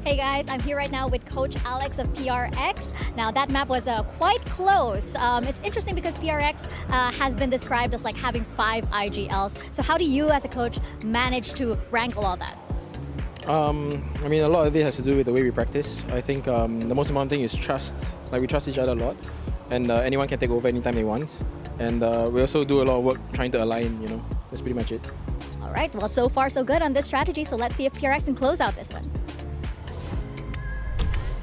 Hey guys, I'm here right now with Coach Alex of PRX. Now that map was quite close. It's interesting because PRX has been described as like having 5 IGLs. So how do you as a coach manage to wrangle all that? I mean, a lot of it has to do with the way we practice. I think the most important thing is trust. Like, we trust each other a lot, and anyone can take over anytime they want. And we also do a lot of work trying to align, you know. That's pretty much it. All right, well, so far so good on this strategy, so let's see if PRX can close out this one.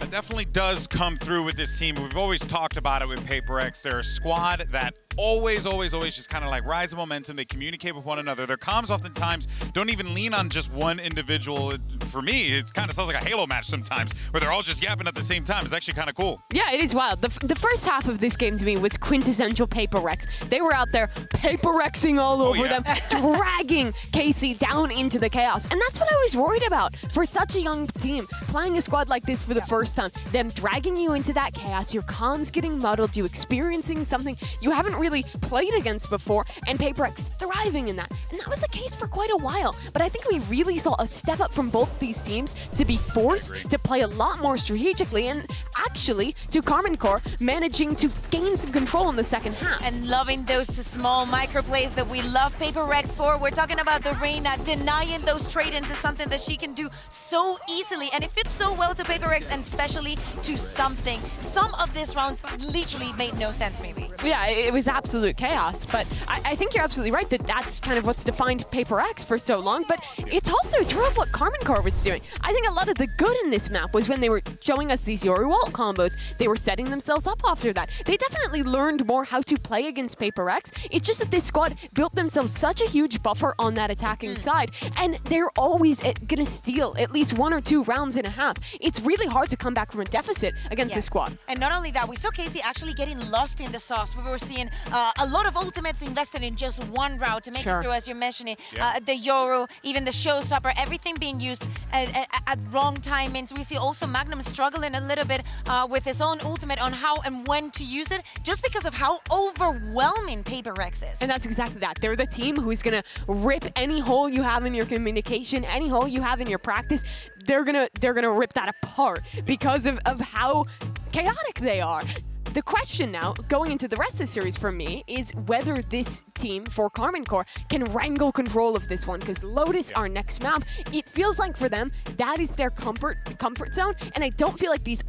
That definitely does come through with this team. We've always talked about it with PRX. They're a squad that always just kind of like rise in momentum. They communicate with one another. Their comms oftentimes don't even lean on just one individual. For me, it kind of sounds like a Halo match sometimes, where they're all just yapping at the same time. It's actually kind of cool. Yeah, it is wild. The first half of this game to me was quintessential PRX. They were out there PRXing all over them, dragging KC down into the chaos. And that's what I was worried about for such a young team. Playing a squad like this for the first time, them dragging you into that chaos, your comms getting muddled, you experiencing something you haven't really played against before, and PRX thriving in that. And that was the case for quite a while. But I think we really saw a step up from both these teams to be forced to play a lot more strategically, and actually to Karmine Corp managing to gain some control in the second half. And loving those small micro plays that we love PRX for. We're talking about the Reina denying those trade-ins is something that she can do so easily, and it fits so well to PRX, and especially to something. Some of these rounds literally made no sense, maybe. Yeah, it was absolute chaos, but I think you're absolutely right that that's kind of what's defined PRX for so long, but it's also true of what Karmine Corp was doing. I think a lot of the good in this map was when they were showing us these Yoru ult combos. They were setting themselves up after that. They definitely learned more how to play against PRX. It's just that this squad built themselves such a huge buffer on that attacking side, and they're always gonna steal at least 1 or 2 rounds and a half. It's really hard to come back from a deficit against this squad. And not only that, we saw Casey actually getting lost in the sauce. We were seeing a lot of ultimates invested in just one route to make it through, as you're mentioning. The Yoru, even the Showstopper, everything being used at wrong timings. We see also Magnum struggling a little bit with his own ultimate on how and when to use it, just because of how overwhelming PRX is. And that's exactly that. They're the team who's gonna rip any hole you have in your communication, any hole you have in your practice. They're gonna rip that apart because of how chaotic they are. The question now, going into the rest of the series for me, is whether this team for Karmine Corp can wrangle control of this one, because Lotus, our next map, it feels like for them, that is their comfort zone, and I don't feel like these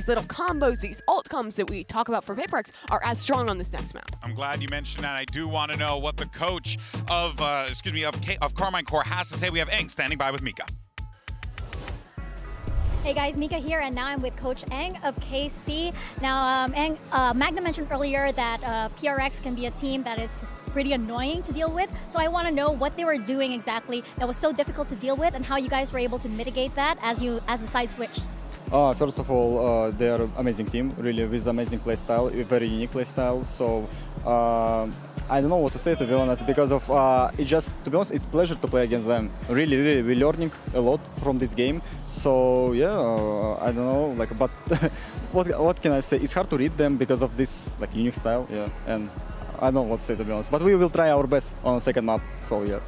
little combos, these ult combos that we talk about for PRX are as strong on this next map. I'm glad you mentioned that. I do want to know what the coach of Karmine Corp has to say. We have Eng standing by with Mika. Hey guys, Mika here, and now I'm with Coach Eng of KC. Now, Eng, Magna mentioned earlier that PRX can be a team that is pretty annoying to deal with. So I want to know what they were doing exactly that was so difficult to deal with, and how you guys were able to mitigate that as the side switched. First of all, they are an amazing team, really, with amazing playstyle, a very unique playstyle. So I don't know what to say, to be honest, because of to be honest, it's a pleasure to play against them. Really, we're learning a lot from this game. So yeah, I don't know, like, but what can I say? It's hard to read them because of this like unique style, and I don't know what to say, to be honest. But we will try our best on the second map. So yeah.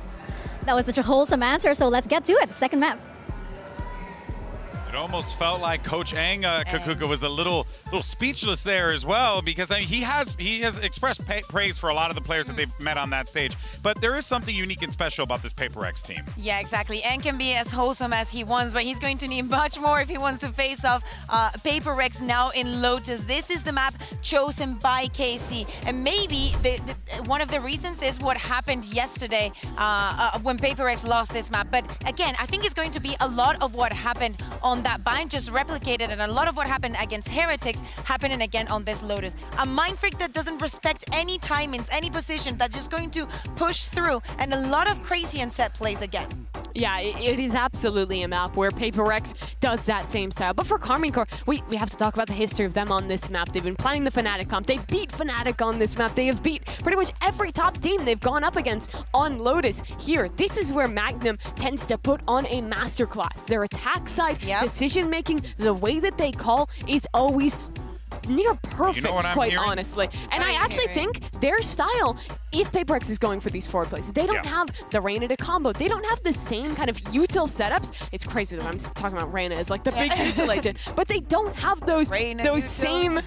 That was such a wholesome answer. So let's get to it. Second map. It almost felt like Coach Eng Kakuka was a little speechless there as well, because I mean, he has expressed praise for a lot of the players that they've met on that stage. But there is something unique and special about this PRX team. Yeah, exactly. Eng can be as wholesome as he wants, but he's going to need much more if he wants to face off PRX now in Lotus. This is the map chosen by KC, and maybe one of the reasons is what happened yesterday when PRX lost this map. But again, I think it's going to be a lot of what happened on that bind just replicated, and a lot of what happened against Heretics happening again on this Lotus. A Mind Freak that doesn't respect any timings, any position, that's just going to push through, and a lot of crazy and set plays again. Yeah, it is absolutely a map where PRX does that same style. But for Karmine Corp, we have to talk about the history of them on this map. They've been playing the Fnatic comp. They beat Fnatic on this map. They have beat pretty much every top team they've gone up against on Lotus. Here, this is where Magnum tends to put on a masterclass. Their attack side, decision-making, the way that they call is always near perfect, quite hearing? honestly. And I actually think their style, if PRX is going for these forward plays, they don't have the Reyna to combo. They don't have the same kind of util setups. It's crazy that I'm talking about Reyna as like the big util agent, but they don't have those same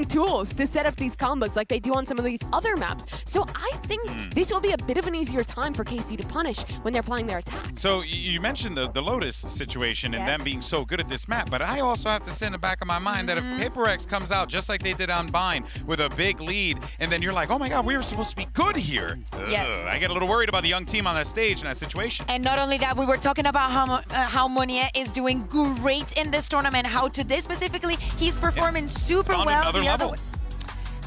tools to set up these combos like they do on some of these other maps. So I think this will be a bit of an easier time for KC to punish when they're playing their attack. So you mentioned the Lotus situation and them being so good at this map, but I also have to say in the back of my mind that if PRX comes out just like they did on Bind with a big lead, and then you're like, oh my god, we were supposed to be good here. I get a little worried about the young team on that stage in that situation. And not only that, we were talking about how Monier is doing great in this tournament, how today specifically he's performing super well.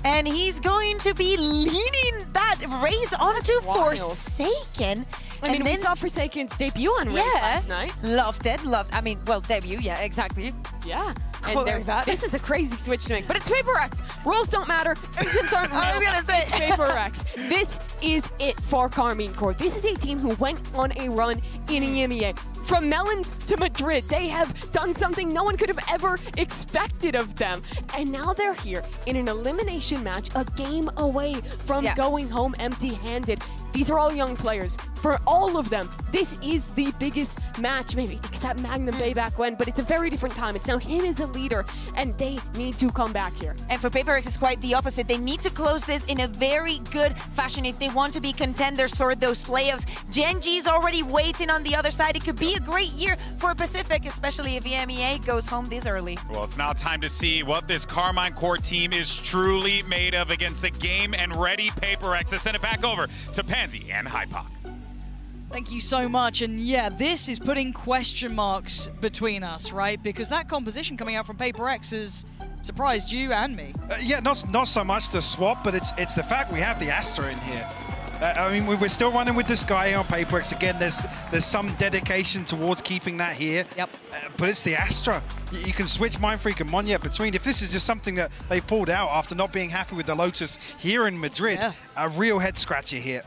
And he's going to be leading that race onto Forsaken. I mean, we saw Forsaken's debut on race last night. Loved it. I mean, well, debut, yeah, exactly. Yeah. And this is a crazy switch to make, but it's PRX. Rules don't matter. Agents aren't real. I was gonna say it's PRX. This is it for Karmine Corp. This is a team who went on a run in EMEA. From Melons to Madrid, they have done something no one could have ever expected of them. And now they're here in an elimination match, a game away from going home empty-handed. These are all young players. For all of them, this is the biggest match, maybe, except Magnum way back when, but it's a very different time. It's now him as a leader, and they need to come back here. And for PRX, it's quite the opposite. They need to close this in a very good fashion if they want to be contenders for those playoffs. Gen G's already waiting on the other side. It could be a great year for Pacific, especially if EMEA goes home this early. Well, it's now time to see what this Karmine Corp team is truly made of against the game and ready PRX. To send it back over to Pansy and HyperX. Thank you so much. And yeah, this is putting question marks between us, right? Because that composition coming out from PRX has surprised you and me. Yeah, not so much the swap, but it's the fact we have the Astra in here. I mean, we're still running with this guy on PRX. Again, there's some dedication towards keeping that here. Yep. But it's the Astra. You can switch Mindfreak and Monier between. If this is just something that they pulled out after not being happy with the Lotus here in Madrid, a real head scratcher here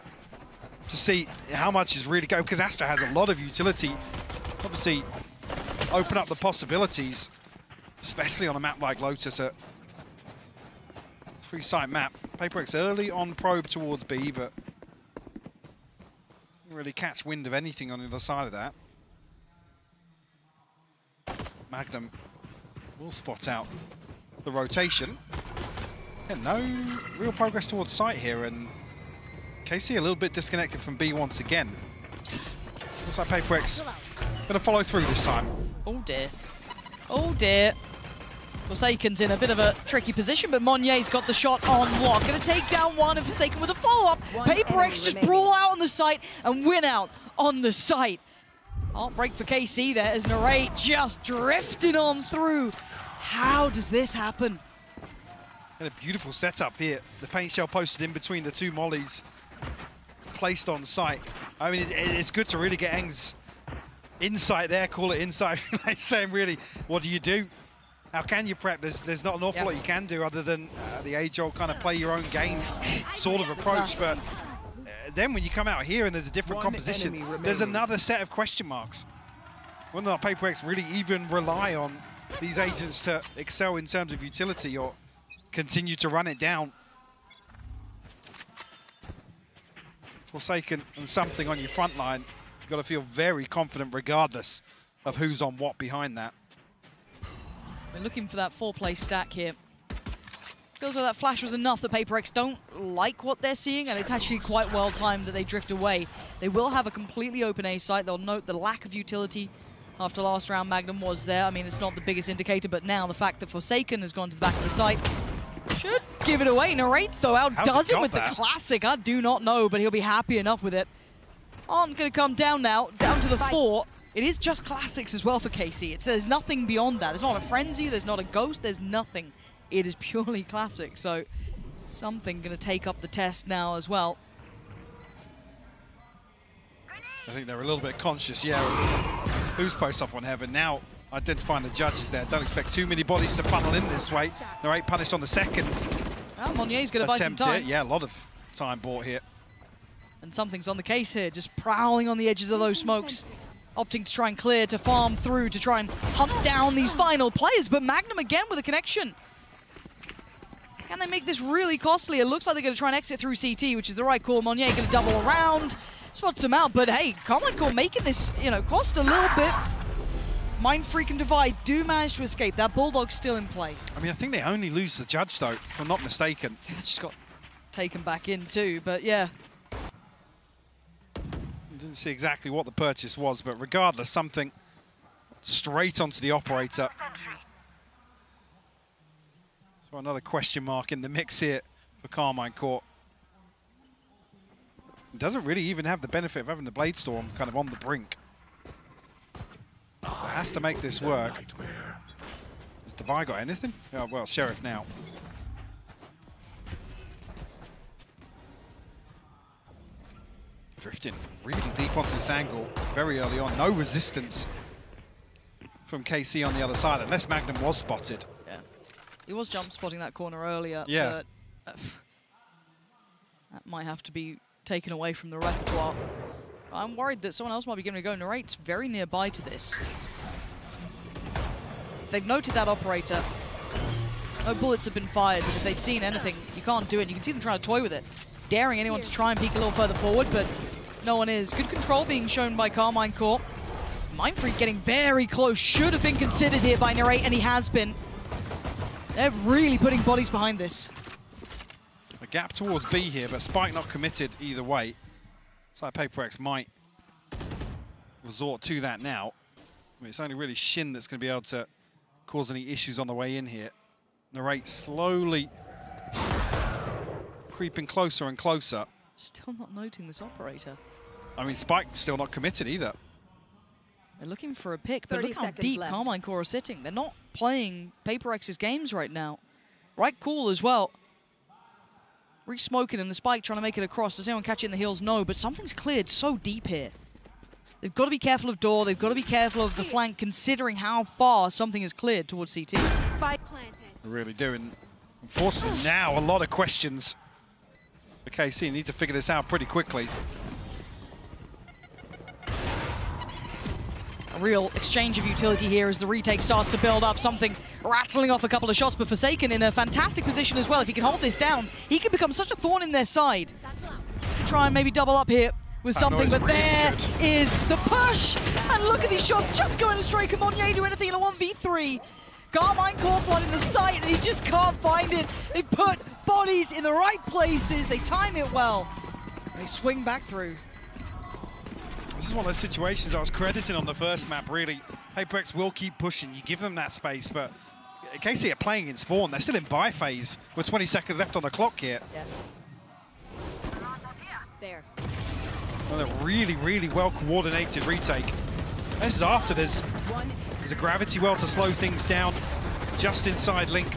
to see how much is really going, because Astra has a lot of utility. Obviously, open up the possibilities, especially on a map like Lotus, a three-site map. PRX early on probe towards B, but didn't really catch wind of anything on the other side of that. Magnum will spot out the rotation. And no real progress towards site here, and KC a little bit disconnected from B once again. Looks like PRX going to follow through this time. Oh dear. Oh dear. Forsaken's in a bit of a tricky position, but Monier's got the shot on lock. Going to take down one and Forsaken with a follow-up. PRX just brawl out on the site and win out on the site. Heartbreak for KC there as Narrate just drifting on through. How does this happen? And a beautiful setup here. The paint shell posted in between the two mollies placed on site. I mean, it's good to really get Eng's insight there, call it insight. Like saying, really, what do? How can you prep? There's not an awful lot you can do other than the age-old kind of play your own game sort of approach. But then when you come out here and there's a different composition, there's another set of question marks. Whether or not PRX really even rely on these agents to excel in terms of utility or continue to run it down. Forsaken and something on your front line, you've got to feel very confident regardless of who's on what behind that. We're looking for that 4-play stack here. Feels like that flash was enough that PRX don't like what they're seeing, and it's actually quite well timed that they drift away. They will have a completely open A site. They'll note the lack of utility after last round Magnum was there. I mean, it's not the biggest indicator, but now the fact that Forsaken has gone to the back of the site should give it away. Narrate, though, outdoes him with the classic. I do not know, but he'll be happy enough with it. On going to come down now, down to the 4. It is just classics as well for KC. There's nothing beyond that. There's not a frenzy, there's not a ghost, there's nothing. It is purely classic, so something going to take up the test now as well. I think they're a little bit conscious, who's post off on Heaven. Now identifying the judges there. Don't expect too many bodies to funnel in this way. Narrate punished on the second. Oh, Monier's going to buy some time. Yeah, a lot of time bought here. And something's on the case here, just prowling on the edges of those smokes. Opting to try and clear, to farm through, to try and hunt down these final players. But Magnum again with a connection. Can they make this really costly? It looks like they're going to try and exit through CT, which is the right call. Monnier going to double around, spots him out, but hey, Carmichael making this, you know, cost a little bit. Mind Freak and Divide do manage to escape. That Bulldog's still in play. I mean, I think they only lose the judge, though, if I'm not mistaken. They just got taken back in too, but yeah. Didn't see exactly what the purchase was, but regardless, something straight onto the operator. So another question mark in the mix here for Carmine Court. Doesn't really even have the benefit of having the Blade Storm kind of on the brink. Has to make this work. Has Divide got anything? Oh, well, Sheriff now. Drifting really deep onto this angle very early on. No resistance from KC on the other side, unless Magnum was spotted. Yeah, he was jump spotting that corner earlier. Yeah. But, that might have to be taken away from the repertoire. I'm worried that someone else might be giving it a go. Narrate's very nearby to this. They've noted that operator. No bullets have been fired, but if they'd seen anything, you can't do it. You can see them trying to toy with it, daring anyone to try and peek a little further forward, but no one is. Good control being shown by Carmine Court. Mind Freak getting very close. Should have been considered here by Narrate, and he has been. They're really putting bodies behind this. A gap towards B here, but Spike not committed either way. So PRX might resort to that now. I mean, it's only really Shin that's going to be able to cause any issues on the way in here. Narrate slowly creeping closer and closer. Still not noting this operator. I mean, Spike still not committed either. They're looking for a pick, but look how deep left. Carmine Core are sitting. They're not playing PRX's games right now. Right cool as well. Re-smoking and the Spike trying to make it across. Does anyone catch it in the heels? No, but something's cleared so deep here. They've got to be careful of door. They've got to be careful of the flank, considering how far something is cleared towards CT. Spike planted. They really do. And unfortunately now, a lot of questions for KC. Need to figure this out pretty quickly. A real exchange of utility here as the retake starts to build up. Something rattling off a couple of shots, but Forsaken in a fantastic position as well. If he can hold this down, he can become such a thorn in their side. Try and maybe double up here with something, but really there good. is the push. And look at these shots just going astray. Can Monnier do anything in a 1v3? Carmine Core flooding the site, and he just can't find it. They put bodies in the right places. They time it well. They swing back through. This is one of those situations I was crediting on the first map, really. HyperX will keep pushing. You give them that space, but KC are playing in spawn. They're still in buy phase with 20 seconds left on the clock here. Yeah. There. Well, a really, really well-coordinated retake. This is after there's a gravity well to slow things down just inside Link.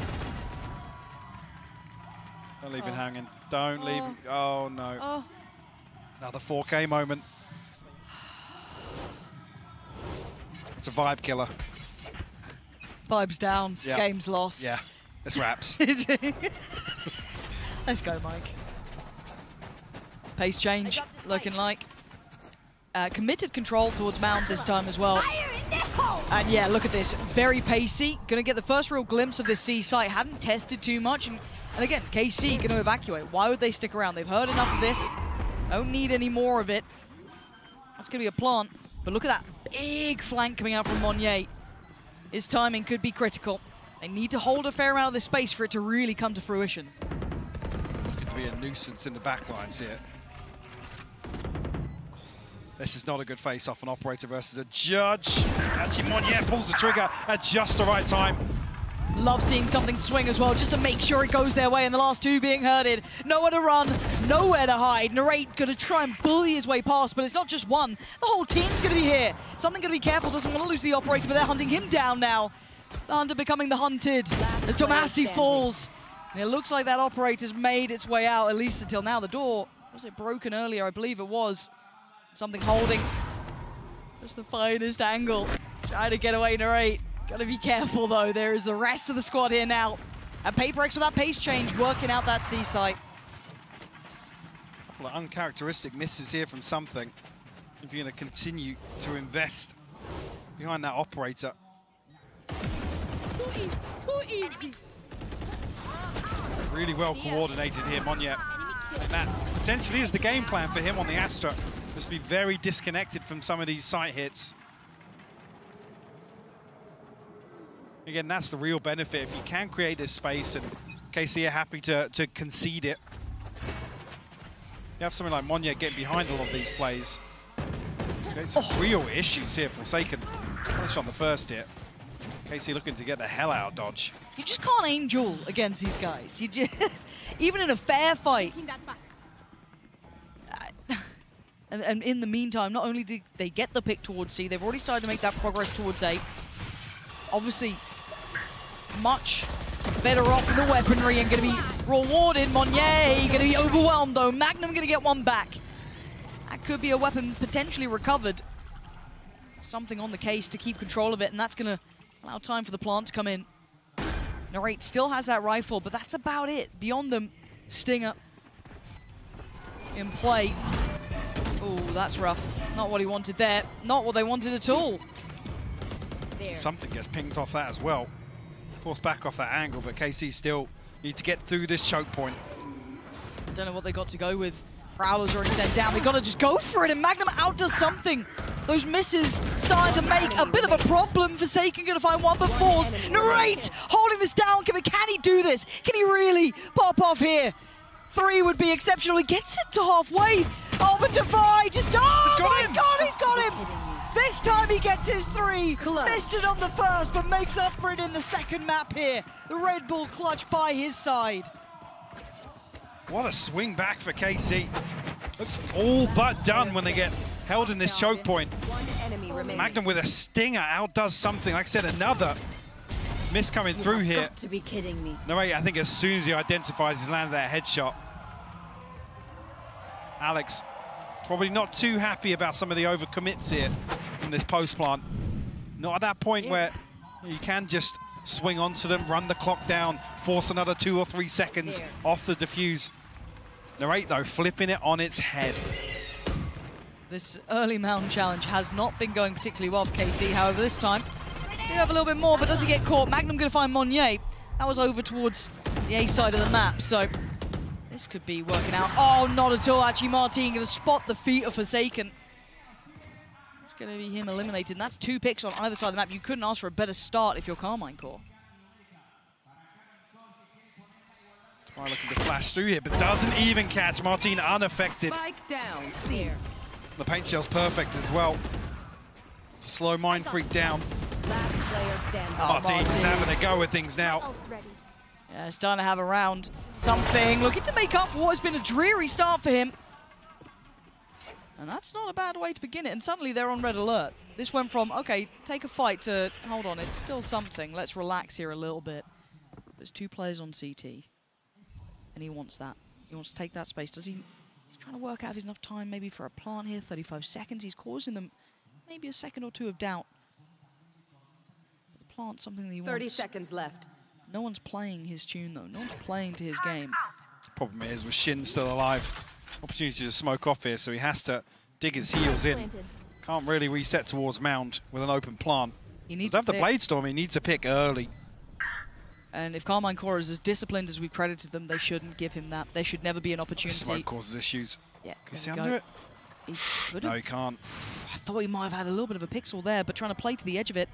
Don't leave it hanging. Don't leave it. Oh, no. Oh. Another 4K moment. It's a vibe killer. Vibes down. Yeah. Game's lost. Yeah, it's wraps. Let's go, Mike. Pace change, looking like. Committed control towards Mound this time as well. And yeah, look at this. Very pacey. Going to get the first real glimpse of this C site. Hadn't tested too much. And again, KC going to evacuate. Why would they stick around? They've heard enough of this. Don't need any more of it. That's going to be a plant. But look at that big flank coming out from Monnier. His timing could be critical. They need to hold a fair amount of this space for it to really come to fruition. Looking to be a nuisance in the backlines here. This is not a good face-off, an operator versus a judge. Actually, Monnier pulls the trigger at just the right time. Love seeing something swing as well, just to make sure it goes their way, and the last two being herded. Nowhere to run, nowhere to hide. Narrate gonna try and bully his way past, but it's not just one. The whole team's gonna be here. Something gonna be careful, doesn't want to lose the operator, but they're hunting him down now. The hunter becoming the hunted as Tomasi falls. And it looks like that operator's made its way out, at least until now. The door, was it broken earlier? I believe it was. Something holding. That's the finest angle. Trying to get away, Narrate. Gotta be careful though, there is the rest of the squad here now. And PRX with that pace change, working out that C site. A couple of uncharacteristic misses here from something. If you're gonna continue to invest behind that operator. Too easy. Really well coordinated here, Monye. And that potentially is the game plan for him on the Astra. Just be very disconnected from some of these site hits. Again, that's the real benefit. If you can create this space, and KC are happy to concede it. You have something like Monye getting behind a lot of these plays. Okay, some real issues here. Forsaken punished on the first hit. KC looking to get the hell out of dodge. You just can't aim duel against these guys. You just, even in a fair fight. And in the meantime, not only did they get the pick towards C, they've already started to make that progress towards A. Obviously, much better off in the weaponry and going to be rewarded. Monye going to be overwhelmed though. Magnum going to get one back. That could be a weapon potentially recovered. Something on the case to keep control of it, and that's going to allow time for the plant to come in. Narrate still has that rifle, but that's about it. Beyond them, Stinger in play. Oh, that's rough. Not what he wanted there. Not what they wanted at all. There. Something gets pinged off that as well. Forced back off that angle, but KC still need to get through this choke point. I don't know what they got to go with. Prowler's already sent down. They got to just go for it, and Magnum outdoes something. Those misses starting to make a bit of a problem. Forsaken going to find one but falls. Narrate holding this down. Can he do this? Can he really pop off here? 3 would be exceptional. He gets it to halfway. Oh, but Defy just... Oh, my God, he's got him! This time he gets his 3. Missed it on the first, but makes up for it in the second map here. The Red Bull clutch by his side. What a swing back for KC. That's all but done when they get held in this choke point. Magnum with a stinger outdoes something. Like I said, another miss coming through here. Got to be kidding me. No way, I think as soon as he identifies he's landed that headshot. Alex probably not too happy about some of the overcommits here in this post plant. Not at that point where you can just swing onto them, run the clock down, force another 2 or 3 seconds off the defuse. Narrate though, flipping it on its head. This early mountain challenge has not been going particularly well for KC. However, this time, do have a little bit more, but does he get caught? Magnum going to find Monye. That was over towards the A side of the map, so this could be working out. Oh, not at all. Actually, Martin going to spot the feet of Forsaken. It's going to be him eliminated, and that's 2 picks on either side of the map. You couldn't ask for a better start if you're Carmine Core. Try looking to flash through here, but doesn't even catch. Martin unaffected. Spike down. There. The paint shell's perfect as well. To slow Mind Freak down. Last player standing. Martin's having a go with things now. Yeah, starting to have a round. Something looking to make up for what has been a dreary start for him. And that's not a bad way to begin it. And suddenly they're on red alert. This went from, okay, take a fight to, hold on, it's still something. Let's relax here a little bit. There's 2 players on CT. And he wants that. He wants to take that space. Does he? He's trying to work out if there's enough time maybe for a plant here. 35 seconds. He's causing them maybe a second or 2 of doubt. But the plant's something that he wants. 30 seconds left. No one's playing his tune, though. No one's playing to his game. The problem is with Shin still alive. Opportunity to smoke off here, so he has to dig his heels in. Can't really reset towards Mound with an open plant. He needs to have the Blade Storm, he needs to pick early. And if Carmine Core is as disciplined as we credited them, they shouldn't give him that. There should never be an opportunity. The smoke causes issues. Yeah, Can you see under it? He couldn't. No, he can't. I thought he might have had a little bit of a pixel there, but trying to play to the edge of it.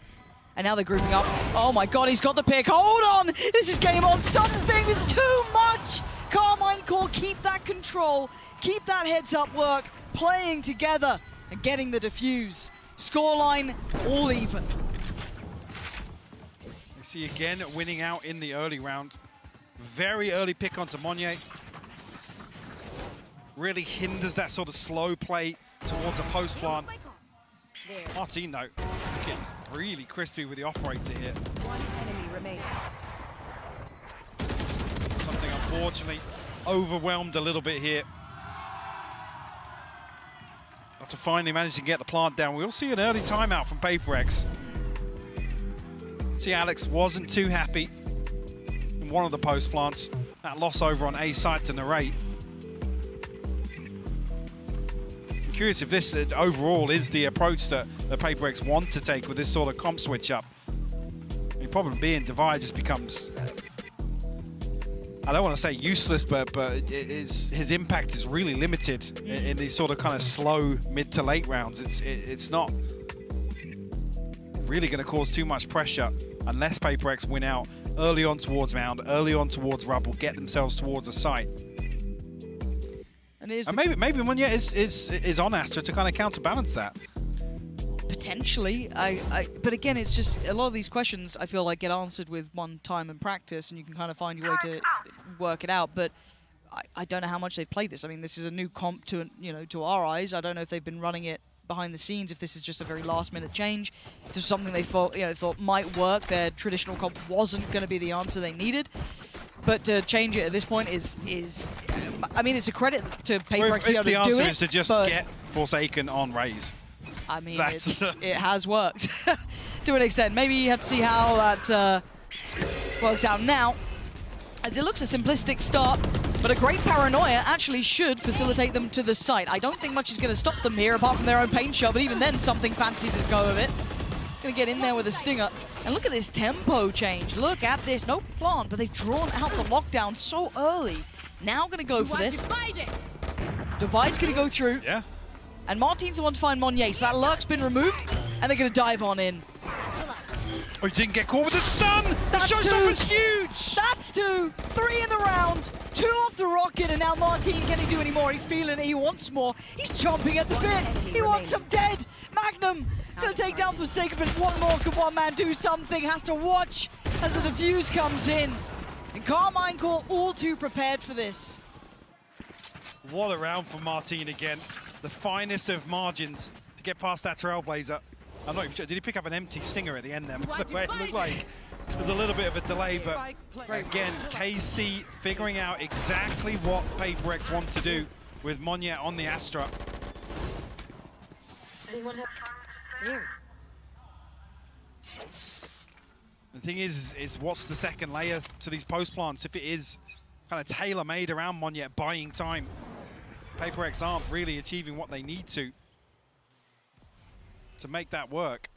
And now they're grouping up. Oh my God, he's got the pick. Hold on! This is game on. Something is too much! Carmine Core, keep that control. Keep that heads-up work. Playing together and getting the defuse. Scoreline all even. You see again winning out in the early round. Very early pick onto Monye. Really hinders that sort of slow play towards a post plant. Martin though, looking really crispy with the operator here. One enemy remaining. Something unfortunately overwhelmed a little bit here. After finally managing to get the plant down, we'll see an early timeout from PRX. See, Alex wasn't too happy in one of the post plants. That loss over on A site to Narrate. I'm curious if this overall is the approach that the PRX want to take with this sort of comp switch up. The problem being Divide just becomes I don't want to say useless, but his impact is really limited in these sort of kind of slow mid to late rounds. It's not really going to cause too much pressure unless PRX win out early on towards Mound, early on towards Rubble, get themselves towards a site. And maybe Monye is on Astra to kind of counterbalance that. Potentially, but again, it's just a lot of these questions I feel like get answered with one time in practice, and you can kind of find your way to work it out. But I don't know how much they've played this. I mean, this is a new comp to to our eyes. I don't know if they've been running it behind the scenes, if this is just a very last-minute change, if there's something they thought might work. Their traditional comp wasn't going to be the answer they needed. But to change it at this point is I mean, it's a credit to PRX to be able to do it. The answer is to just get Forsaken on Raze. I mean, it has worked to an extent. Maybe you have to see how that works out now, as it looks a simplistic start, but a great paranoia actually should facilitate them to the site. I don't think much is going to stop them here, apart from their own paint shot, but even then, something fancies his go of it. Going to get in there with a stinger. And look at this tempo change. Look at this. No plant, but they've drawn out the lockdown so early. Now going to go for this. Divide's going to go through. Yeah. And Martin's the one to find Monye, so that lurk's been removed, and they're going to dive on in. Oh, he didn't get caught with a stun! The showstopper's huge! That's 2! 3 in the round! 2 off the rocket, and now Martin, can he do any more? He's feeling it, he wants more. He's chomping at the bit! He wants some dead! Magnum gonna take down Forsaken, but one more, can one man do something? Has to watch as the defuse comes in. And Carmine Core all too prepared for this. What a round for Martin again. The finest of margins to get past that Trailblazer. I'm not even sure. Did he pick up an empty stinger at the end there? The way it looked like there's a little bit of a delay, but again, KC figuring out exactly what PRX want to do with Monye on the Astra. The thing is what's the second layer to these post plants? If it is kind of tailor-made around Monye, buying time, PRX aren't really achieving what they need to make that work.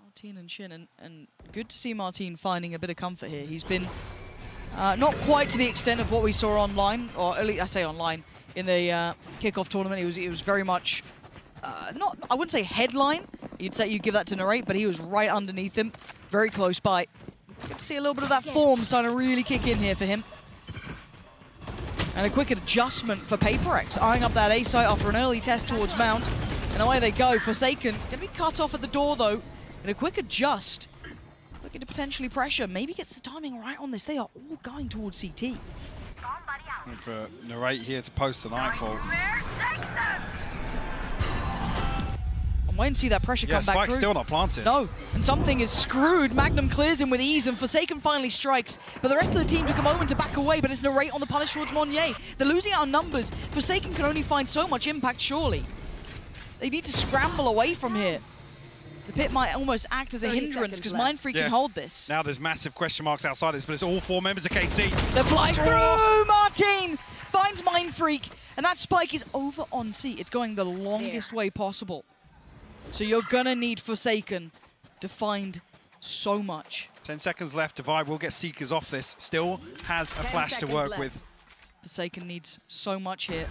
Martin and Shin, and good to see Martin finding a bit of comfort here. He's been not quite to the extent of what we saw online, or at least I say online, in the kickoff tournament. He was very much, not, I wouldn't say headline, you'd give that to Narrate, but he was right underneath him, very close by. Good to see a little bit of that form starting to really kick in here for him. And a quick adjustment for PRX, eyeing up that A site after an early test towards Mount. And away they go. Forsaken going to be cut off at the door, though. And a quick adjust. Looking to potentially pressure. Maybe gets the timing right on this. They are all going towards CT. And for Narrate here to post a nightfall. I'm waiting to see that pressure come back Spike's through. Still not planted. No, and something is screwed. Magnum clears him with ease, and Forsaken finally strikes. But the rest of the team took a moment to back away, but it's Narrate on the punish towards Monye. They're losing out on numbers. Forsaken can only find so much impact, surely. They need to scramble away from here. The pit might almost act as a hindrance, because Mindfreak can hold this. Now there's massive question marks outside this, but it's all 4 members of KC. They're flying through! Martin finds Mindfreak, and that spike is over on C. It's going the longest way possible. So you're gonna need Forsaken to find so much. 10 seconds left. Divide will get Seekers off this. Still has a flash to work with. Forsaken needs so much here.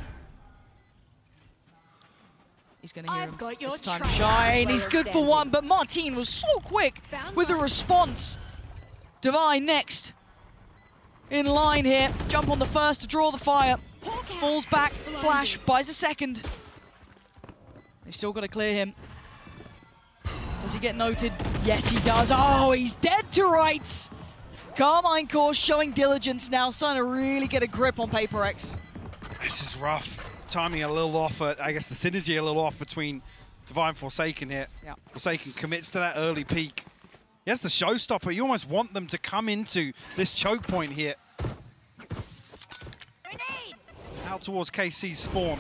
He's gonna hear him this time shine. He's good for one, but Martin was so quick with the response. Divine next in line here. Jump on the first to draw the fire. Falls back, flash, buys a second. They've still got to clear him. Does he get noted? Yes, he does. Oh, he's dead to rights. Carmine Core showing diligence now, starting to really get a grip on PRX. This is rough. Timing a little off. I guess the synergy a little off between Divine and Forsaken here. Yeah. Forsaken commits to that early peak. He has the showstopper. You almost want them to come into this choke point here. Grenade. Out towards KC's spawn.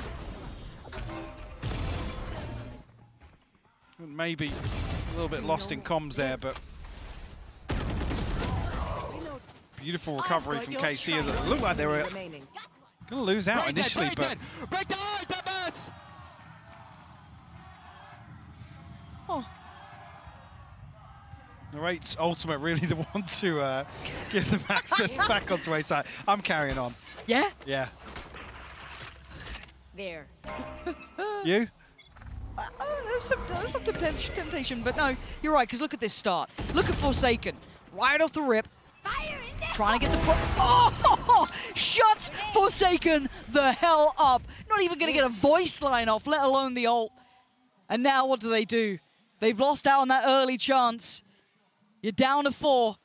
Maybe a little bit lost in comms there, but beautiful recovery from KC. It looked like they were going to lose out initially, but Narrate's ultimate really the one to give them access back onto A side. I'm carrying on. Yeah? Yeah. There. You? There's some temptation, but no, you're right, because look at this start. Look at Forsaken, right off the rip. Trying to get the... Oh! Shut Forsaken the hell up. Not even going to get a voice line off, let alone the ult. And now what do? They've lost out on that early chance. You're down to 4.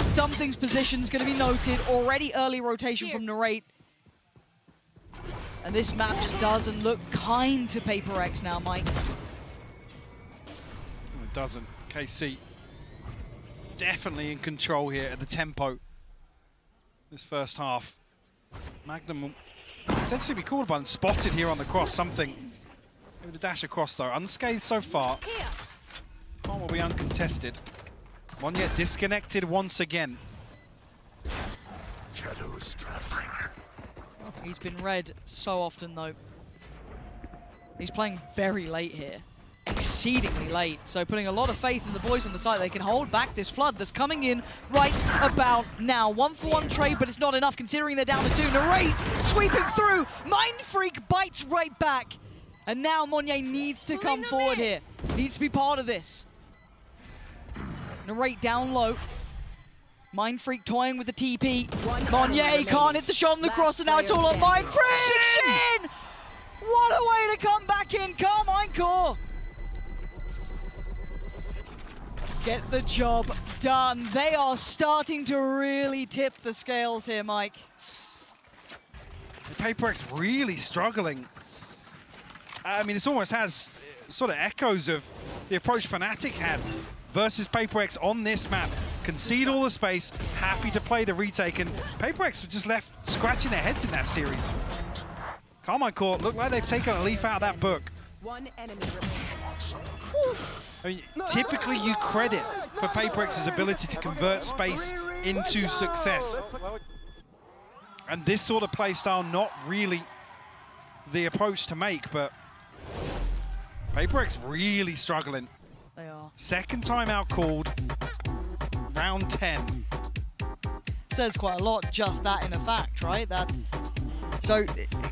Something's position's going to be noted. Already early rotation from Narrate. And this map just doesn't look kind to PRX now, Mike. It doesn't. KC definitely in control here at the tempo. This first half. Magnum will potentially be called upon, spotted here on the cross. Something. Maybe the dash across though. Unscathed so far. Palm will be uncontested. Monye disconnected once again. Shadows traveling. He's been read so often though. He's playing very late here. Exceedingly late, so putting a lot of faith in the boys on the side. They can hold back this flood that's coming in right about now. 1-for-1 trade, but it's not enough considering they're down to 2. Narrate sweeping through. Mindfreak bites right back. And now Monye needs to come forward here. Needs to be part of this. Narrate down low. Mindfreak toying with the TP. Monye can't hit the shot on the cross, and now it's all on Mindfreak! Shin! What a way to come back in, Carmine Core! Get the job done. They are starting to really tip the scales here, Mike. PRX really struggling. I mean, this almost has sort of echoes of the approach Fnatic had versus PRX on this map. Concede all the space, happy to play the retake, and PRX were just left scratching their heads in that series. Carmine Core look like they've taken a leaf out of that book. One enemy remaining. I mean, typically you credit for PRX's ability to convert space into success. And this sort of play style, not really the approach to make, but PRX really struggling. They are. Second timeout called, round 10. Says quite a lot, just that in a fact, right? So,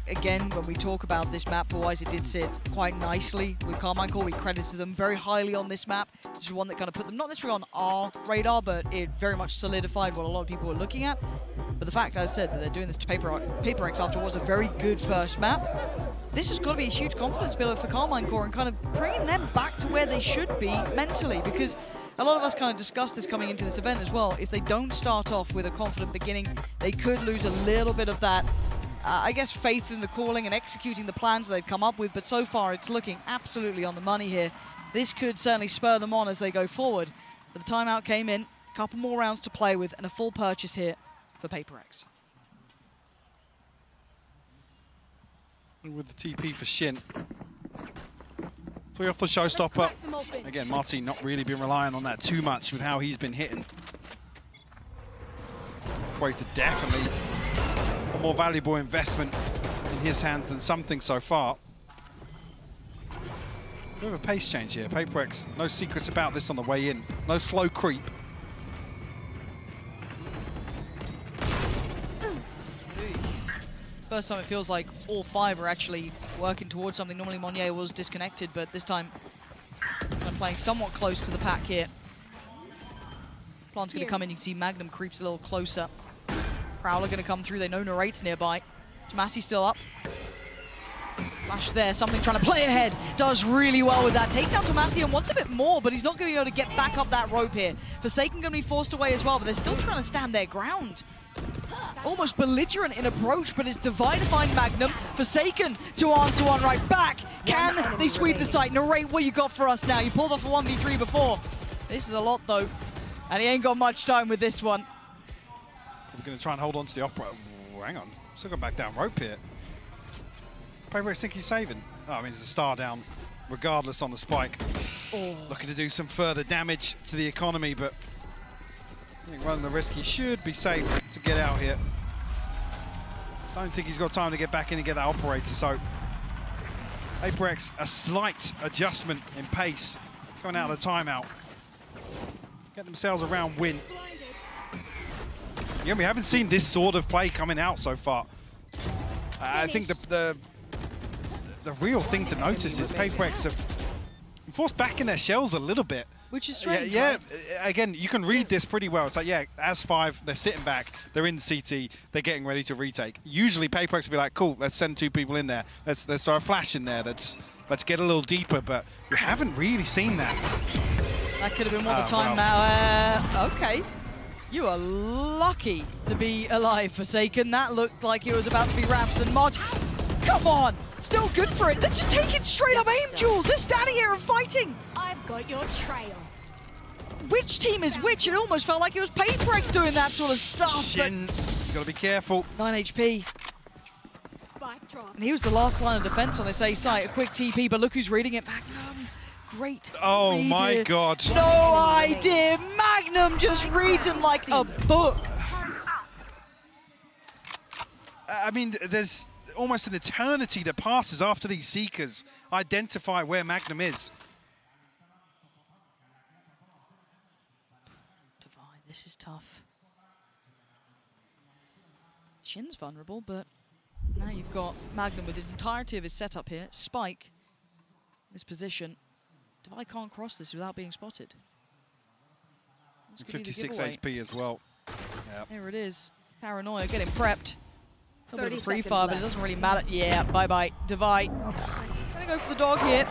again, when we talk about this map-wise, it did sit quite nicely with Carmine Core. We credited them very highly on this map. This is one that kind of put them not necessarily on our radar, but it very much solidified what a lot of people were looking at. But the fact, as I said, that they're doing this to PRX after what was a very good first map, this has got to be a huge confidence builder for Carmine Core and kind of bringing them back to where they should be mentally, because a lot of us kind of discussed this coming into this event as well. If they don't start off with a confident beginning, they could lose a little bit of that I guess, faith in the calling and executing the plans they've come up with, but so far it's looking absolutely on the money here. This could certainly spur them on as they go forward. But the timeout came in, a couple more rounds to play with, and a full purchase here for PRX. With the TP for Shin. 3 off the showstopper. Again, Marty not really been relying on that too much with how he's been hitting. Equator definitely a more valuable investment in his hands than something so far. Bit of a pace change here. PRX, no secrets about this on the way in. No slow creep. First time it feels like all 5 are actually working towards something. Normally Monye was disconnected, but this time kind of playing somewhat close to the pack here. Plant's going to come in. You can see Magnum creeps a little closer. Prowler going to come through. They know Narrate's nearby. Massey still up. Flash there. Something trying to play ahead. Does really well with that. Takes down Tomasi and wants a bit more, but he's not going to be able to get back up that rope here. Forsaken going to be forced away as well, but they're still trying to stand their ground. Almost belligerent in approach, but it's Divine to find Magnum. Forsaken to answer one right back. Can they sweep the site? Narrate, what you got for us now? You pulled off a 1v3 before. This is a lot, though. And he ain't got much time with this one. We're going to try and hold on to the operator. Oh, hang on. Still going back down rope here. PRX think he's saving. Oh, I mean, there's a star down regardless on the spike. Oh. Looking to do some further damage to the economy, but I think running the risk, he should be safe to get out here. Don't think he's got time to get back in and get that operator, so PRX, a slight adjustment in pace going out of the timeout. get themselves a round win. Yeah, we haven't seen this sort of play coming out so far. I think the real thing to notice is PRX have been forced back in their shells a little bit. Which is strange. Yeah, right? again, you can read this pretty well. It's like, yeah, as 5, they're sitting back, they're in CT, they're getting ready to retake. Usually PRX will be like, cool, let's send 2 people in there. Let's throw a flash in there. Let's get a little deeper, but we haven't really seen that. That could have been one of the time now. Okay. You are lucky to be alive, Forsaken. That looked like it was about to be Raps and Mod. Come on! Still good for it. They're just taking straight up aim duels. They're standing here and fighting. I've got your trail. Which team is which? It almost felt like it was PRX doing that sort of stuff. Shin, you gotta be careful. 9 HP. Spike drop. And he was the last line of defense on this A site. A quick TP, but look who's reading it. Magnum. Great. Oh my God. No idea. Magnum just reads him like a book. I mean, there's almost an eternity that passes after these Seekers identify where Magnum is. Divide, this is tough. Shin's vulnerable, but now you've got Magnum with his entirety of his setup here. Spike, this position. Divide can't cross this without being spotted. 56 HP as well. Yep. There it is. Paranoia getting prepped. A little bit of pre-fire, but it doesn't really matter. Yeah, bye-bye. Divide. Gonna go for the dog here.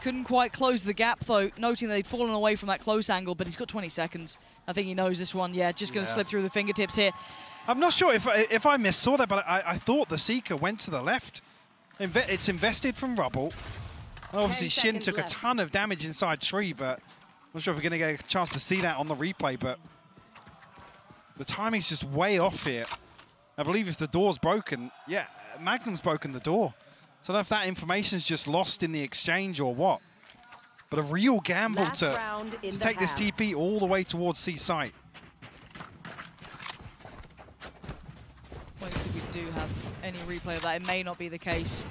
Couldn't quite close the gap, though, noting that they'd fallen away from that close angle, but he's got 20 seconds. I think he knows this one. Yeah, just gonna slip through the fingertips here. I'm not sure if I missaw that, but I thought the Seeker went to the left. It's invested from Rubble. Obviously, Shin took a ton of damage inside tree, but I'm not sure if we're going to get a chance to see that on the replay, but the timing's just way off here. I believe if the door's broken, yeah, Magnum's broken the door. So I don't know if that information's just lost in the exchange or what. But a real gamble to take this TP all the way towards C site. Well, if we do have any replay of that, it may not be the case.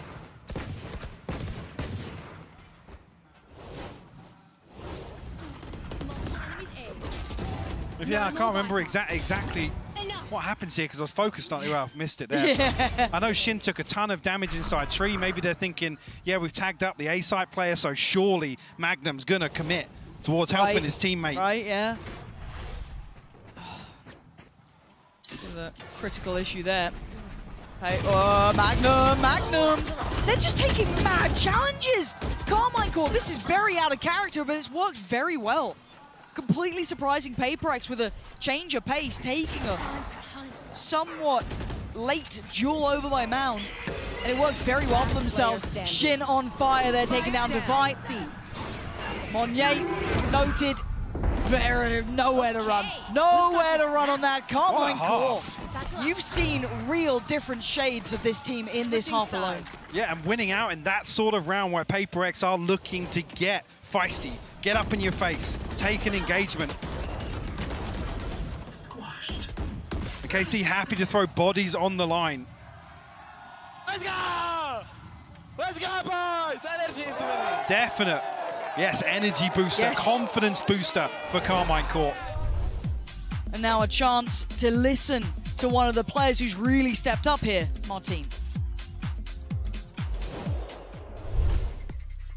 Yeah, I can't remember exactly what happens here because I was focused on it. Well, I've missed it there. Yeah. I know Shin took a ton of damage inside tree. Maybe they're thinking, yeah, we've tagged up the A-site player, so surely Magnum's going to commit towards helping his teammate. Right, yeah. Bit of a critical issue there. Hey, oh, Magnum! They're just taking mad challenges! Carmine Core, this is very out of character, but it's worked very well. Completely surprising PRX with a change of pace, taking a somewhat late duel over by Mound. And it works very well for themselves. Shin on fire, they're taking down Divide. Monye, noted. Nowhere to run. Nowhere to run on that. Carmine Core. You've seen real different shades of this team in this half alone. Yeah, and winning out in that sort of round where PRX are looking to get feisty, get up in your face, take an engagement. Squashed. And KC happy to throw bodies on the line. Let's go! Let's go, boys! Energy into it. Definite. Yes, energy booster, confidence booster for Carmine Core. And now a chance to listen to one of the players who's really stepped up here, Martin.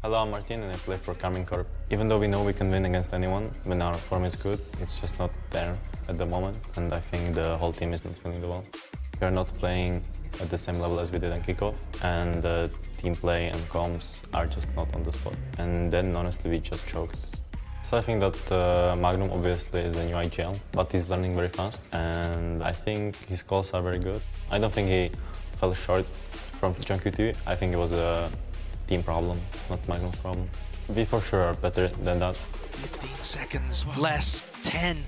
Hello, I'm Martin and I play for Carmine Corp. Even though we know we can win against anyone, when our form is good, it's just not there at the moment, and I think the whole team is not feeling the well. We are not playing at the same level as we did in kickoff, and the team play and comms are just not on the spot. And then, honestly, we just choked. So I think that Magnum obviously is a new IGL, but he's learning very fast, and I think his calls are very good. I don't think he fell short from Q2. I think it was a team problem, not Magnum's problem. We for sure are better than that. 15 seconds less, 10.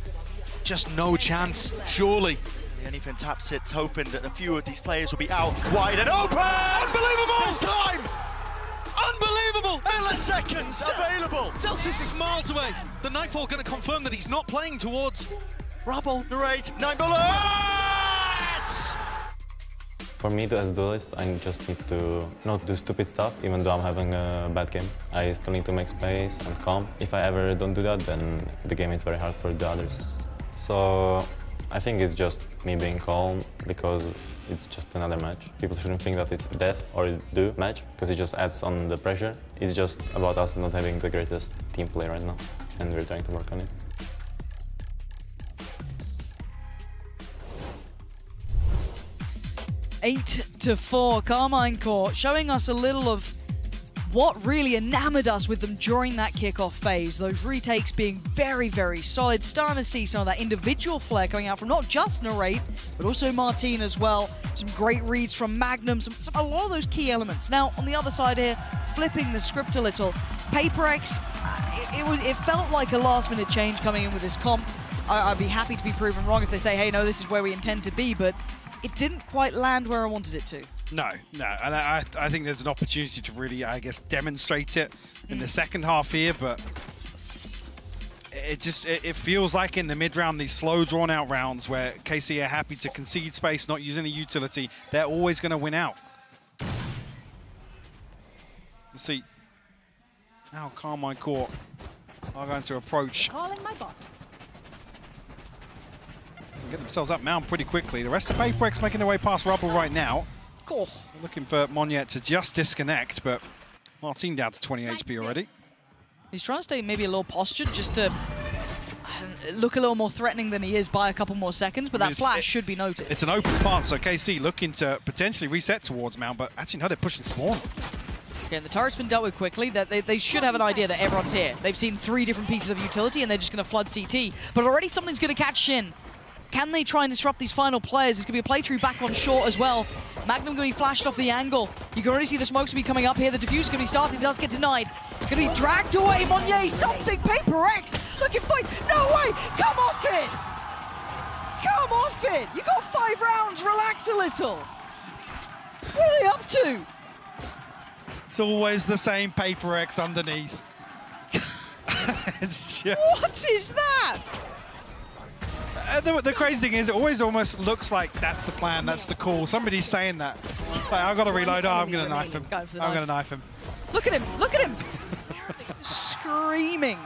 Just no chance, surely. Anything taps it, hoping that a few of these players will be out wide and open! Unbelievable! This time! Unbelievable! Milliseconds available! Celsius is miles away. The Nightfall going to confirm that he's not playing towards Rubble, narrate, 9 bullets! For me, as a duelist, I just need to not do stupid stuff, even though I'm having a bad game. I still need to make space and calm. If I ever don't do that, then the game is very hard for the others. So I think it's just me being calm, because it's just another match. People shouldn't think that it's death or do match, because it just adds on the pressure. It's just about us not having the greatest team play right now, and we're trying to work on it. Eight to 4, Carmine Court, showing us a little of what really enamored us with them during that kickoff phase. Those retakes being very, very solid. Starting to see some of that individual flair coming out from not just Narrate, but also Martin as well. Some great reads from Magnum, a lot of those key elements. Now, on the other side here, flipping the script a little, PRX, it felt like a last-minute change coming in with this comp. I'd be happy to be proven wrong if they say, hey, no, this is where we intend to be, but it didn't quite land where I wanted it to. No, and I think there's an opportunity to really, I guess, demonstrate it in the second half here, but it feels like in the mid-round, these slow, drawn-out rounds where KC are happy to concede space, not using the utility, they're always going to win out. Let's see. Now Carmine Court are going to approach. Calling my bot. Get themselves up mound pretty quickly. The rest of PRX making their way past Rubble right now. Cool. Looking for Monyet to just disconnect, but Martin down to 20 HP already. He's trying to stay maybe a little postured just to look a little more threatening than he is by a couple more seconds, but that flash should be noted. It's an open path, so KC looking to potentially reset towards mound, but actually no, they're pushing spawn. Okay, and the turret's been dealt with quickly. They should have an idea that everyone's here. They've seen 3 different pieces of utility, and they're just going to flood CT. But already something's going to catch Shin. Can they try and disrupt these final players? It's going to be a playthrough back on short as well. Magnum going to be flashed off the angle. You can already see the smokes be coming up here. The diffuse is going to be starting. It does get denied. Going to be dragged away. Monyet, something. PRX looking for... No way! Come off it! Come off it! You got 5 rounds. Relax a little. What are they up to? It's always the same PRX underneath. It's just... What is that? The crazy thing is, it always almost looks like that's the plan, that's the call. Somebody's saying that. Like, I've got to reload. Oh, I'm going to knife him. I'm going to knife him. Look at him. Look at him. Screaming.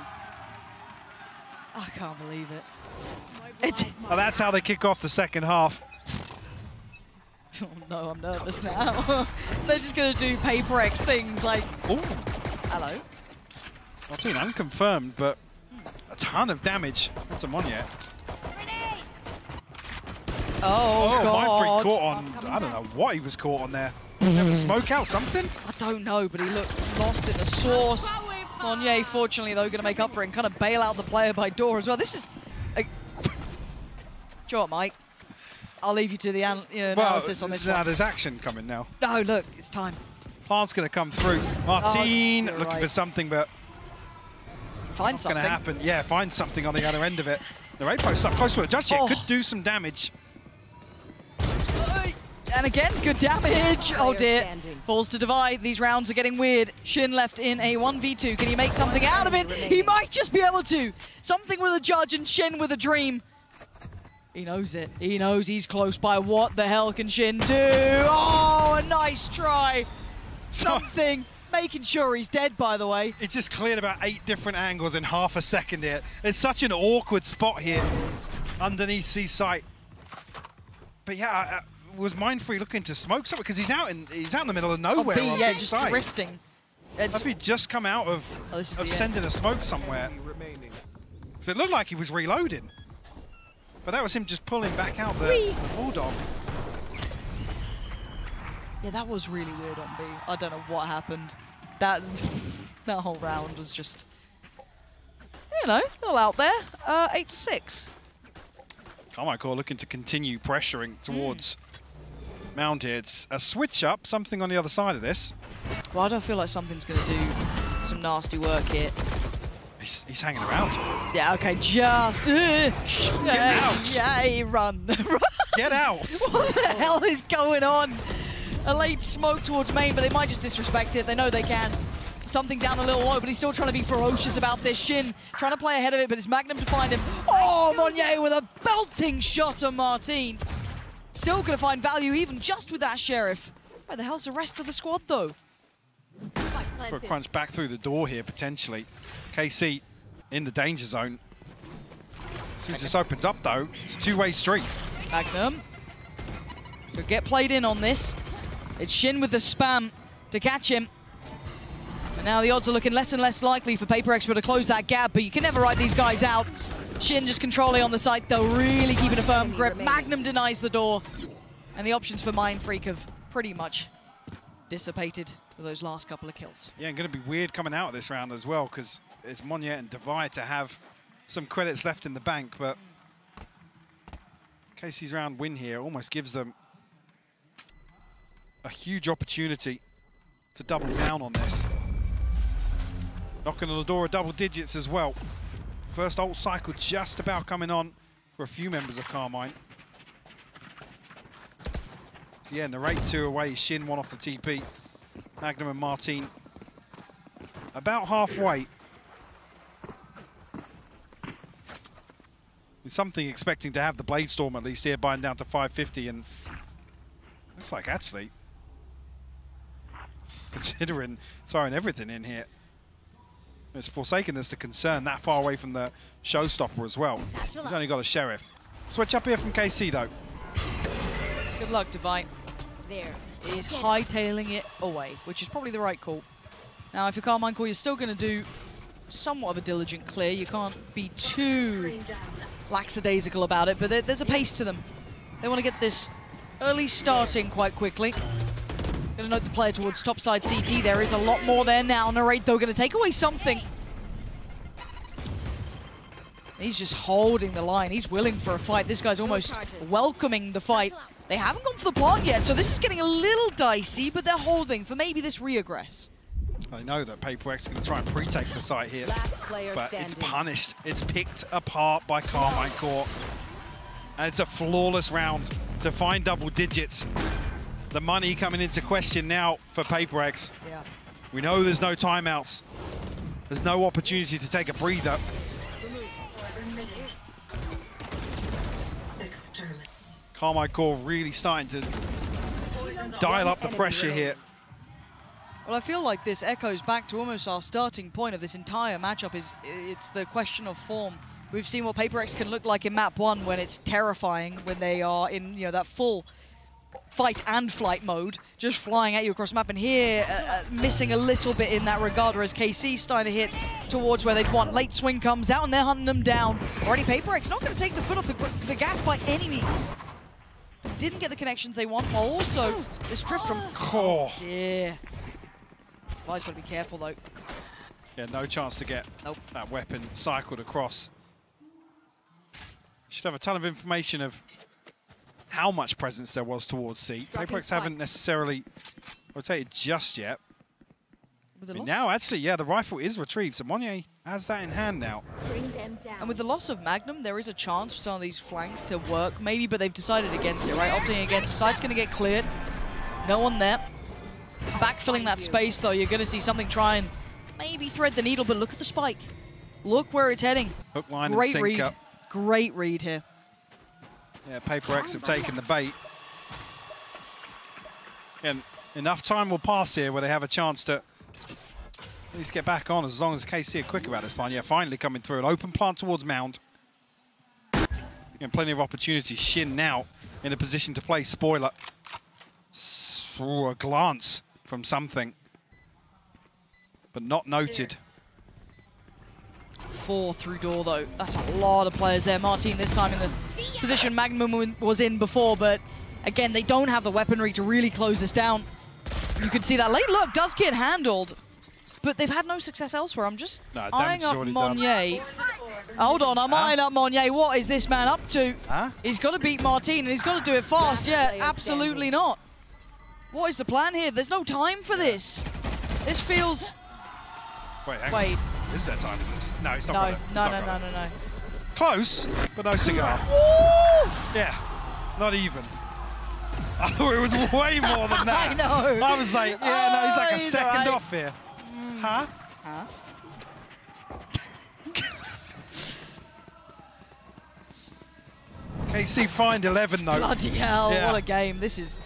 I can't believe it. Well, that's how they kick off the second half. Oh, no, I'm nervous now. They're just going to do PRX things like... Ooh. Hello. Not seen unconfirmed, but a ton of damage to Monyet. Oh, God. Mindfreak caught on, I don't know what he was caught on there. Have a smoke out, something? I don't know, but he looked lost in the source. Monyet, fortunately, though, going to make up for it and kind of bail out the player by door as well. This is... Do you know what, Mike? I'll leave you to the analysis on this one. There's action coming now. No, look, it's time. Plant's going to come through. Martin looking for something, but... Find something. What's going to happen? Yeah, find something on the other end of it. The Ray post up close to it. Judge it could do some damage. And again, good damage. Oh dear. Falls to divide. These rounds are getting weird. Shin left in a 1v2. Can he make something out of it? He might just be able to. Something with a judge and Shin with a dream. He knows it. He knows he's close by. What the hell can Shin do? Oh, a nice try. Something. Making sure he's dead, by the way. It just cleared about 8 different angles in half a second here. It's such an awkward spot here underneath C's sight. But yeah, was Mindfree looking to smoke something? Because he's out in the middle of nowhere. Yeah, just drifting. Must be just come out of sending a smoke somewhere. So it looked like he was reloading. But that was him just pulling back out the Bulldog. Yeah, that was really weird on B. I don't know what happened. That whole round was just, you know, all out there. 8-6. Carmine Court looking to continue pressuring towards Mound here. It's a switch up, something on the other side of this. Well, I don't feel like something's going to do some nasty work here. He's hanging around. Yeah, okay, just... Get out! Yay, run. Get out! What the hell is going on? A late smoke towards main, but they might just disrespect it. They know they can. Something down a little low, but he's still trying to be ferocious about this. Shin trying to play ahead of it, but it's Magnum to find him. Oh, Monyet with a belting shot on Martin. Still going to find value even just with that Sheriff. Where the hell's the rest of the squad, though? For a crunch back through the door here, potentially. KC in the danger zone. As soon as this opens up, though, it's a two-way street. Magnum. So get played in on this. It's Shin with the spam to catch him. And now the odds are looking less and less likely for PaperX to close that gap, but you can never write these guys out. Shin just controlling on the site, though, really keeping a firm grip. Magnum denies the door. And the options for Mind Freak have pretty much dissipated for those last couple of kills. Yeah, and going to be weird coming out of this round as well, because it's Monyet and Divide to have some credits left in the bank, but KC's round win here almost gives them a huge opportunity to double down on this. Knocking on the door of double digits as well. First ult cycle just about coming on for a few members of Carmine. So yeah, Narrate 2 away, Shin 1 off the TP. Magnum and Martin about halfway. With something expecting to have the Blade Storm at least here, buying down to 550, and looks like actually, considering throwing everything in here, it's Forsakenness to concern that far away from the showstopper as well. He's only got a Sheriff. Switch up here from KC though. Good luck, Divine. There. Is hightailing it away, which is probably the right call. Now, if you're Carmine Core, you're still going to do somewhat of a diligent clear. You can't be too lackadaisical about it, but there's a pace to them. They want to get this early starting quite quickly. Going to note the player towards topside CT. There is a lot more there now. Narrate, though, going to take away something. He's just holding the line. He's willing for a fight. This guy's almost welcoming the fight. They haven't gone for the plant yet, so this is getting a little dicey, but they're holding for maybe this reaggress. I know that PaperX is going to try and pre-take the site here, but it's punished. It's picked apart by Carmine Core. And it's a flawless round to find double digits. The money coming into question now for PaperX. Yeah. We know there's no timeouts. There's no opportunity to take a breather. Carmine Core really starting to dial up the pressure here. Well, I feel like this echoes back to almost our starting point of this entire matchup. It's the question of form. We've seen what PaperX can look like in map 1 when it's terrifying, when they are in that full fight and flight mode, just flying at you across the map. And here, missing a little bit in that regard, whereas KC starting to hit towards where they'd want. Late swing comes out and they're hunting them down. Already PaperX not going to take the foot off the gas by any means. Didn't get the connections they want. Also, this drift from... Oh dear. Vi's got to be careful, though. Yeah, no chance to get that weapon cycled across. Should have a ton of information of how much presence there was towards C. PaperX haven't necessarily rotated just yet. Now, actually, yeah, the rifle is retrieved, so Monyet has that in hand now. Bring them down. And with the loss of Magnum, there is a chance for some of these flanks to work, maybe, but they've decided against it, right? Opting against. Site's going to get cleared. No one there. Backfilling that space, though, you're going to see something try and maybe thread the needle, but look at the spike. Look where it's heading. Hook, line, Great and read. sinker. Great read here. Yeah, PaperX have taken the bait. And enough time will pass here where they have a chance to at least get back on, as long as KC are quick about this one. Yeah, finally coming through. An open plant towards Mound. And plenty of opportunities. Shin now in a position to play spoiler. Ooh, a glance from something, but not noted. 4 through door, though. That's a lot of players there. Martin this time in the position Magnum was in before, but again, they don't have the weaponry to really close this down. You can see that late look does get handled, but they've had no success elsewhere. I'm just eyeing up Monyet. Hold on, I'm eyeing up Monyet. What is this man up to? He's got to beat Martin, and he's got to do it fast. Yeah, absolutely not. What is the plan here? There's no time for this. This feels... Wait. Is there time for this? No, it's not. No. Close, but no cigar. Woo! Yeah, not even. I thought it was way more than that. I know. I was like, yeah, no, he's like a second off here. Huh? KC find 11 though. Bloody hell, Yeah. what a game. This is...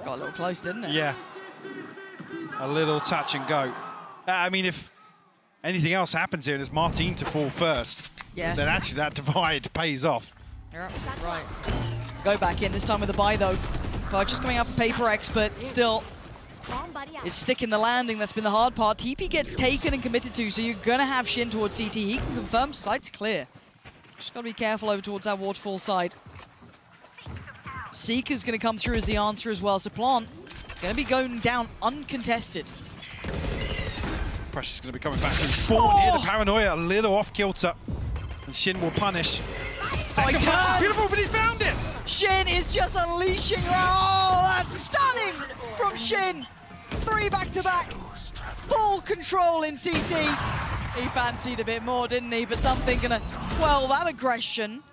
Got a little close, didn't it? Yeah. A little touch and go. I mean, if anything else happens here and it's Martin to fall first, Yeah. then actually that divide pays off. Yeah, right. Go back in, this time with a buy though. Just coming up for PRX, but still, it's sticking the landing that's been the hard part. TP gets taken and committed to, so you're gonna have Shin towards CT. He can confirm site's clear. Just gotta be careful over towards that waterfall side. Seeker's gonna come through as the answer as well. So Plant gonna be going down uncontested. Pressure's going to be coming back from spawn here. The paranoia a little off kilter. And Shin will punish. Second pass is beautiful, but he's found it! Shin is just unleashing. Oh, that's stunning from Shin. 3 back-to-back. Full control in CT. He fancied a bit more, didn't he? But something gonna quell that aggression.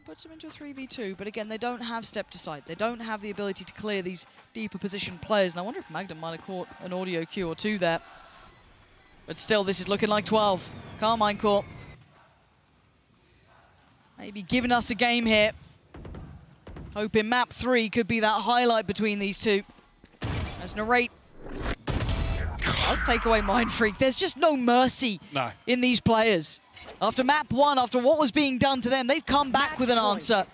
Puts him into a 3v2, but again, they don't have step to side. They don't have the ability to clear these deeper position players. And I wonder if Magda might have caught an audio cue or two there. But still, this is looking like 12. Carmine Corp. Maybe giving us a game here. Hoping map 3 could be that highlight between these two. As Narrate does take away Mind Freak. There's just no mercy in these players. After map 1, after what was being done to them, they've come back with an answer.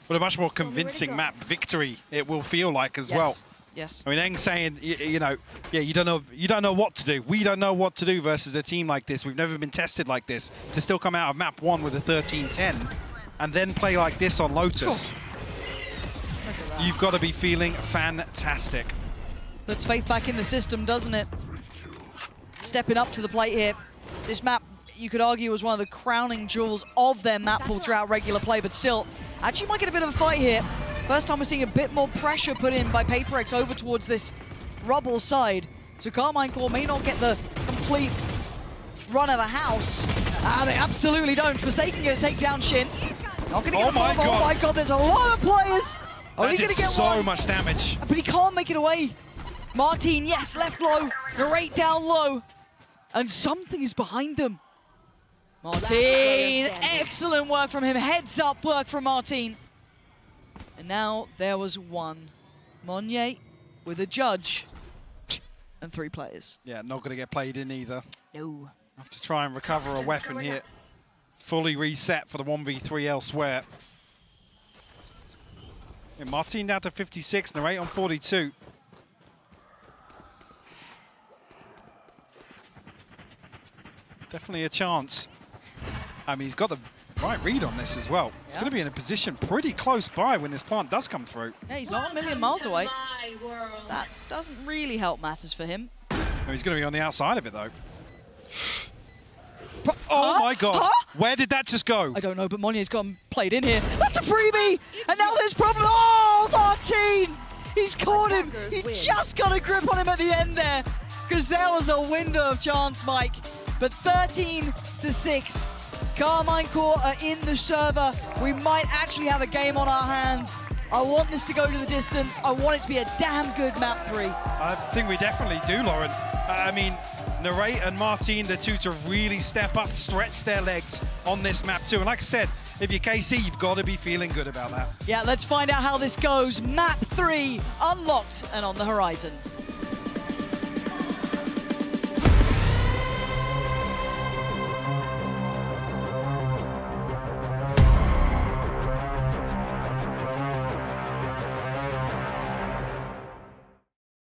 But a much more convincing map victory it will feel like as well. Yes. I mean, Eng saying, you know, yeah, you don't know what to do. We don't know what to do versus a team like this. We've never been tested like this. To still come out of map 1 with a 13-10 and then play like this on Lotus. You've got to be feeling fantastic. Puts faith back in the system, doesn't it? Stepping up to the plate here. This map, you could argue, was one of the crowning jewels of their map pool throughout regular play, but still, actually might get a bit of a fight here. First time we're seeing a bit more pressure put in by PRX over towards this rubble side. So Carmine Corp may not get the complete run of the house. They absolutely don't. Forsaken going to take down Shin. Not going to get the bomb. Oh my god, there's a lot of players. Only going to get so much damage. But he can't make it away. Martin, yes, left low. Narrate down low. And something is behind him. Martin, excellent work from him. Heads up work from Martin. And now there was one. Monye with a judge and 3 players. Yeah, not going to get played in either. No. Have to try and recover a weapon here. Fully reset for the 1v3 elsewhere. Yeah, Martin down to 56, Narrate on 42. Definitely a chance. I mean, he's got the right read on this as well. He's going to be in a position pretty close by when this plant does come through. Yeah, he's not a million miles away. That doesn't really help matters for him. Oh, he's going to be on the outside of it, though. Oh, my God. Where did that just go? I don't know, but Monye's got him played in here. That's a freebie! And now there's problem. Oh, Martin! He's caught him. He just got a grip on him at the end there. Because there was a window of chance, Mike. But 13-6. Carmine Corp are in the server. We might actually have a game on our hands. I want this to go to the distance. I want it to be a damn good map 3. I think we definitely do, Lauren. I mean, Narrate and Martin, the two to really step up, stretch their legs on this map too. And like I said, if you're KC, you've got to be feeling good about that. Yeah, let's find out how this goes. Map 3 unlocked and on the horizon.